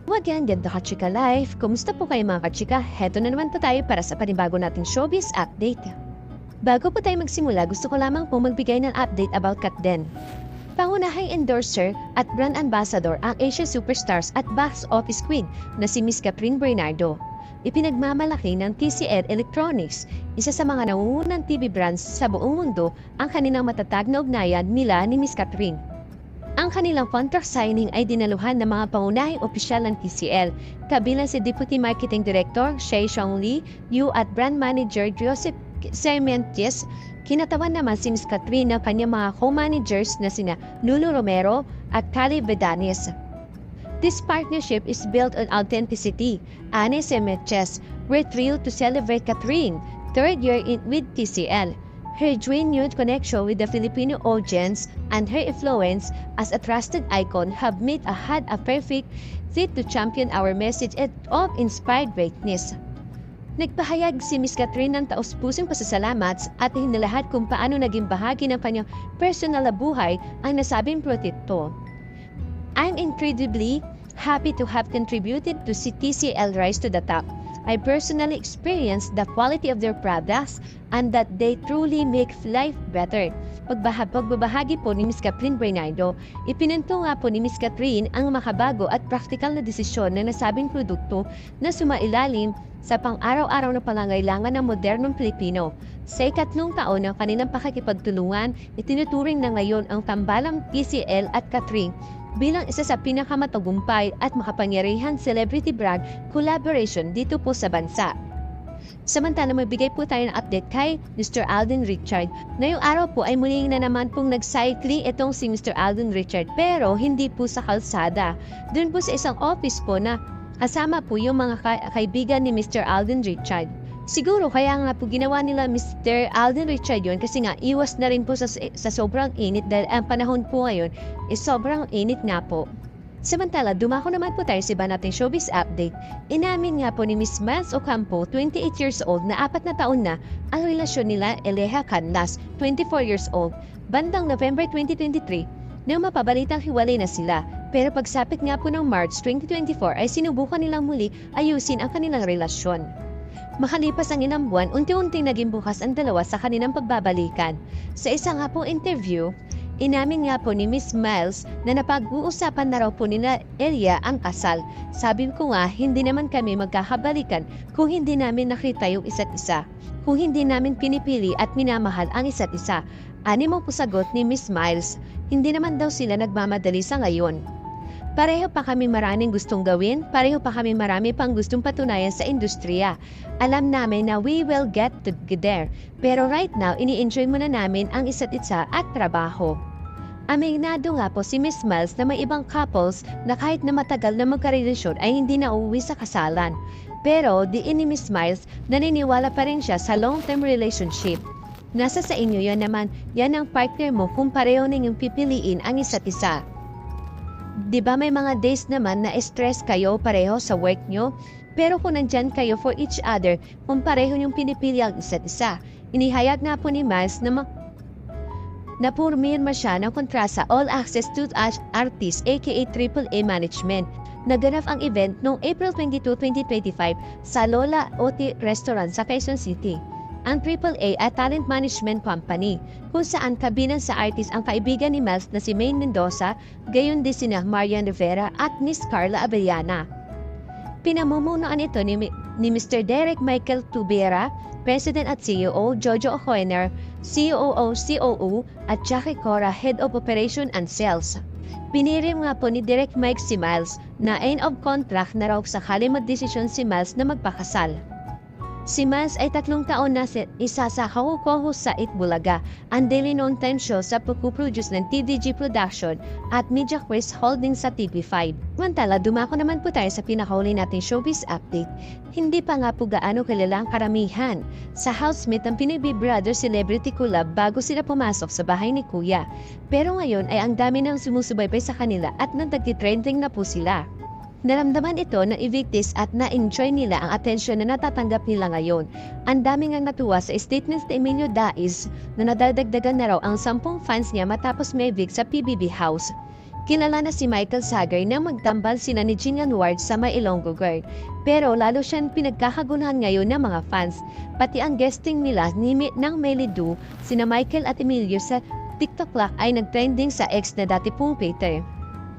Again, ganda ka-chika life. Kumusta po kayo mga ka-chika? Heto na naman po tayo para sa panibago nating showbiz update. Bago po tayo magsimula, gusto ko lamang po magbigay ng update about Katden. Pangunahing endorser at brand ambassador ang Asia Superstars at box office queen na si Miss Catherine Bernardo. Ipinagmamalaki ng TCL Electronics, isa sa mga nangungunang TV brands sa buong mundo, ang kanilang matatag na ugnayan nila ni Miss Catherine. Ang kanilang contract signing ay dinaluhan ng mga pangunahing opisyal ng TCL, kabilang si Deputy Marketing Director Shai Xiongli, Yu at Brand Manager Joseph Sementes. Kinatawan naman si Ms. Catherine ng kanyang mga co-managers na sina Lulu Romero at Cali Bedanes. This partnership is built on authenticity. Ani Sementes, we're thrilled to celebrate Catherine, third year with TCL. Her genuine connection with the Filipino audience and her influence as a trusted icon have made had a perfect fit to champion our message of inspired greatness. Nagpahayag si Miss Catherine ng taus-pusong pasasalamat at hinalahad kung paano naging bahagi ng kanyang personal na buhay ang nasabing proyekto. I'm incredibly happy to have contributed to TCL Rise to the Top. I personally experienced the quality of their products and that they truly make life better. Pagbabahagi po ni Ms. Catherine Bernardo, ipinunto nga po ni Ms. Catherine ang makabago at praktikal na desisyon ng nasabing produkto na sumailalim sa pang-araw-araw na pangangailangan ng modernong Pilipino. Sa 3 taon ng kanilang pakikipagtulungan, itinuturing na ngayon ang tambalang TCL at Catherine bilang isa sa pinakamatagumpay at makapangyarihan celebrity brand collaboration dito po sa bansa. Samantala, magbigay po tayo ng update kay Mr. Alden Richard. Ngayong araw po ay muling na naman pong nag-cycling itong si Mr. Alden Richard, pero hindi po sa kalsada. Doon po sa isang office po na kasama po yung mga kaibigan ni Mr. Alden Richard. Siguro kaya nga po ginawa nila Mr. Alden Richard yun kasi nga iwas na rin po sa sobrang init dahil ang panahon po ngayon is sobrang init nga po. Samantala, dumako naman po tayo sa iba nating showbiz update. Inamin nga po ni Miss Miles Ocampo, 28 years old na 4 na taon na ang relasyon nila Eleja Canlas, 24 years old, bandang November 2023 nang mapabalitang hiwalay na sila. Pero pagsapit nga po ng March 2024 ay sinubukan nilang muli ayusin ang kanilang relasyon. Makalipas ang ilang buwan, unti-unting naging bukas ang dalawa sa kanilang pagbabalikan. Sa isang nga pong interview, inamin nga po ni Miss Miles na napag-uusapan na raw po nila Elia ang kasal. Sabi ko nga, hindi naman kami magkakabalikan kung hindi namin nakita yung isa't isa. Kung hindi namin pinipili at minamahal ang isa't isa. Animo po sagot ni Miss Miles, hindi naman daw sila nagmamadali sa ngayon. Pareho pa kami maraming gustong gawin, pareho pa kami marami pang gustong patunayan sa industriya. Alam namin na we will get to there, pero right now ini-enjoy muna namin ang isa't isa at trabaho. Aminado nga po si Miss Miles na may ibang couples na kahit na matagal na magkarelasyon ay hindi na uuwi sa kasalan. Pero diin ni Miss Miles, naniniwala pa rin siya sa long-term relationship. Nasa sa inyo yan naman, yan ang partner mo kung pareho ninyong pipiliin ang isa't isa. Diba may mga days naman na stress kayo pareho sa work nyo? Pero kung nandyan kayo for each other, kung pareho nyong pinipili ang isa't isa. Inihayag nga po ni Miles na pumirma siya ng kontrasa All Access to Artists aka AAA Management. Naganap ang event noong April 22, 2025 sa Lola Oti Restaurant sa Quezon City. Ang AAA at talent management company, kung saan kabilang sa artist ang kaibigan ni Miles na si Maine Mendoza, gayon din sina Marian Rivera at Miss Carla Abellana. Pinamumunuan ito ni Mr. Derek Michael Tubera, President at CEO, Jojo O'Connor, COO at Jackie Cora, Head of Operation and Sales. Pinirim nga po ni Direk Mike si Miles na end of contract na raw sakali magdesisyon si Miles na magpakasal. Si Miles ay 3 taon na isa sa kahukuho sa Itbulaga, ang daily noontime show sa pagpuproduce ng TDG Production at Media Quest Holdings sa TV5. Mantala, dumako naman po tayo sa pinakauli nating showbiz update. Hindi pa nga po gaano kilala ang karamihan sa housemate ng Pinoy Big Brother Celebrity Collab bago sila pumasok sa bahay ni Kuya. Pero ngayon ay ang dami nang sumusubaybay sa kanila at nagtitrending na po sila. Naramdaman ito ng evictees at na-enjoy nila ang atensyon na natatanggap nila ngayon. Ang daming ang natuwa sa statements ni Emilio Daiz na nadadagdagan na raw ang 10 fans niya matapos may evict sa PBB House. Kilala na si Michael Sagay na magtambal sina ni Ginian Ward sa may Ilonggo Guard. Pero lalo siyang pinagkakagunahan ngayon ng mga fans. Pati ang guesting nila ng Melidu, sina Michael at Emilio sa TikTok Clock ay nagtrending sa ex na dati pong Peter.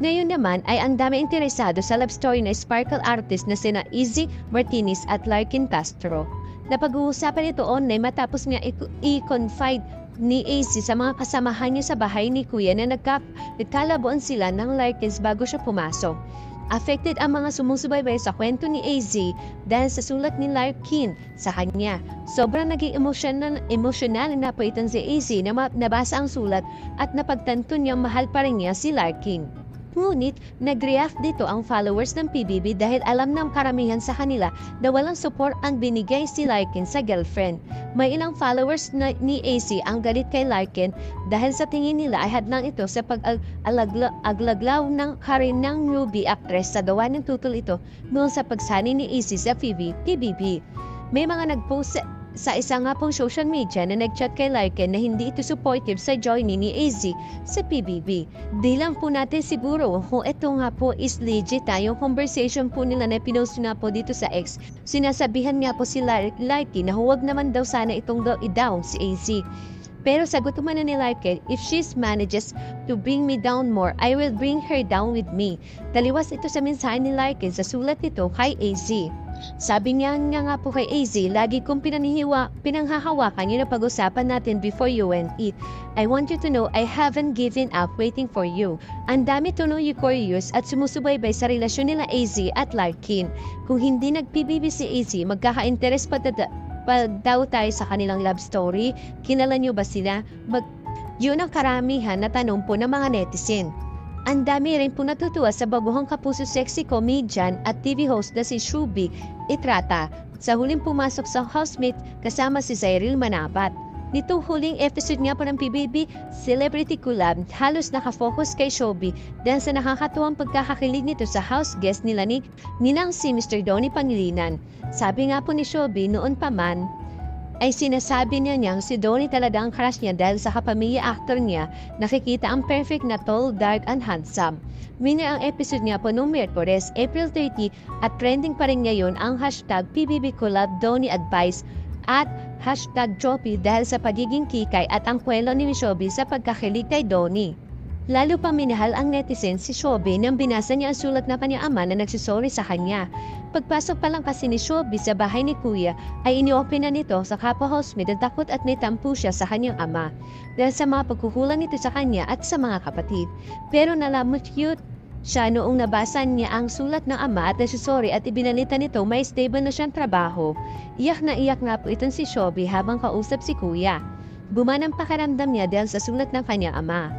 Ngayon naman ay ang dami interesado sa love story na sparkle artist na sina Izzy Martinez at Larkin Castro. Napag-uusapan ito online matapos nga i-confide ni AC sa mga kasamahan niya sa bahay ni Kuya na nagkalabuan sila ng Larkins bago siya pumasok. Affected ang mga sumusubaybay sa kwento ni AZ dahil sa sulat ni Larkin sa kanya. Sobrang naging emosyonal na napaitan si AZ na nabasa ang sulat at napagtanto niyang mahal pa rin niya si Larkin. Ngunit, nag-react dito ang followers ng PBB dahil alam ng karamihan sa kanila na walang support ang binigay si Larkin sa girlfriend. May ilang followers ni AC ang galit kay Larkin dahil sa tingin nila ay hadlang ito sa pag-aglaglaw ng karir ng newbie actress sa gawa ng tutol ito noon sa pagsani ni AC sa PBB. May mga nag-post sa isa nga pong social media na nag-chat kay Larkin na hindi ito supportive sa joining ni AZ sa PBB. Di lang po natin siguro kung ito nga po is legit yung conversation po nila na pinost na po dito sa X. Sinasabihan nga po si Larkin na huwag naman daw sana itong i-down si AZ. Pero sagot naman ni Larkin, if she manages to bring me down more, I will bring her down with me. Taliwas ito sa mensahe ni Larkin sa sulat nito kay AZ. Sabi niya nga po kay AZ, lagi kong pinanghahawakan yun na pag-usapan natin before you went eat. I want you to know I haven't given up waiting for you. Ang dami tuloy curious at sumusubaybay sa relasyon nila AZ at Larkin. Kung hindi nag-PBB si AZ, magkaka-interest pa daw tayo sa kanilang love story. Kilala niyo ba sila? Yun ang karamihan na tanong po ng mga netizen. Ang dami rin po natutuwa sa baguhang kapuso sexy comedian at TV host na si Shubi Itrata sa huling pumasok sa housemate kasama si Cyril Manabat. Nitong huling episode nga po ng PBB Celebrity Collab, halos nakafocus kay Shubi dahil sa nakakatuwang pagkakakilig nito sa house guest nilang si Mr. Donnie Pangilinan. Sabi nga po ni Shubi noon pa man, ay sinasabi niyang si Donnie talaga ang crush niya dahil sa kapamilya actor niya, nakikita ang perfect na tall, dark, and handsome. Winner ang episode niya po noong Miyerkules, April 30 at trending pa rin ngayon ang hashtag PBB Collab Donnie Advice at hashtag Joppy dahil sa pagiging kikay at ang kwelo ni Shobi sa pagkakilig kay Donnie. Lalo pang minahal ang netizen si Shobi nang binasa niya ang sulat na kanyang ama na nagsisorry sa kanya. Pagpasok pa lang kasi ni Shobi sa bahay ni Kuya ay iniopin na nito sa kapwa housemate at takot at may tampo siya sa kanyang ama dahil sa mga pagkukulang nito sa kanya at sa mga kapatid. Pero nalamot cute siya noong nabasa niya ang sulat ng ama at nagsisorry at ibinalita nito may stable na siyang trabaho. Iyak na iyak nga po itong si Shobi habang kausap si Kuya. Bumanang pakiramdam niya dahil sa sulat ng kanyang ama.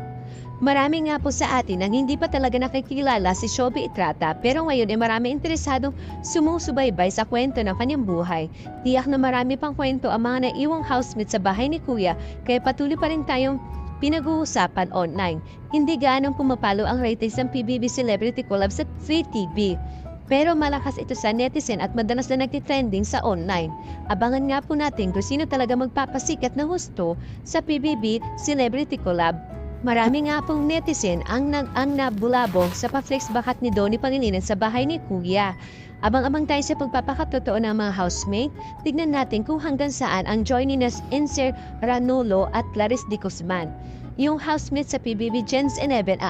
Marami nga po sa atin ang hindi pa talaga nakikilala si Shubi Itrata pero ngayon ay marami interesadong sumusubaybay sa kwento ng kanyang buhay. Tiyak na marami pang kwento ang mga naiwang housemate sa bahay ni Kuya kaya patuloy pa rin tayong pinag-uusapan online. Hindi gaanong pumapalo ang ratings ng PBB Celebrity Collab sa Free TV. Pero malakas ito sa netizen at madalas na nagtitrending sa online. Abangan nga po natin kung sino talaga magpapasikat na husto sa PBB Celebrity Collab. Marami nga pong netizen ang nabulabong sa pa-flex bakat ni Donnie Pangilinan sa bahay ni Kuya. Abang-abang tayo sa pagpapakatotoo ng mga housemate. Tignan natin kung hanggang saan ang joy ni Enser Ranolo at Clarice de Guzman. Yung housemate sa PBB Gens 11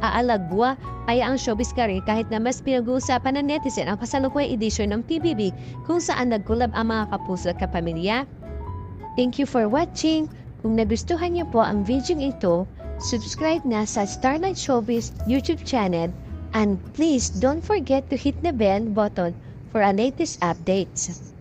aalagwa ay ang showbiz career kahit na mas pinag-uusapan ng netizen ang kasalukuyang edisyon ng PBB kung saan nagkulab ang mga kapuso at kapamilya. Thank you for watching. Kung nagustuhan niyo po ang video ito, subscribe na sa Starlight Showbiz YouTube channel and please don't forget to hit the bell button for our latest updates.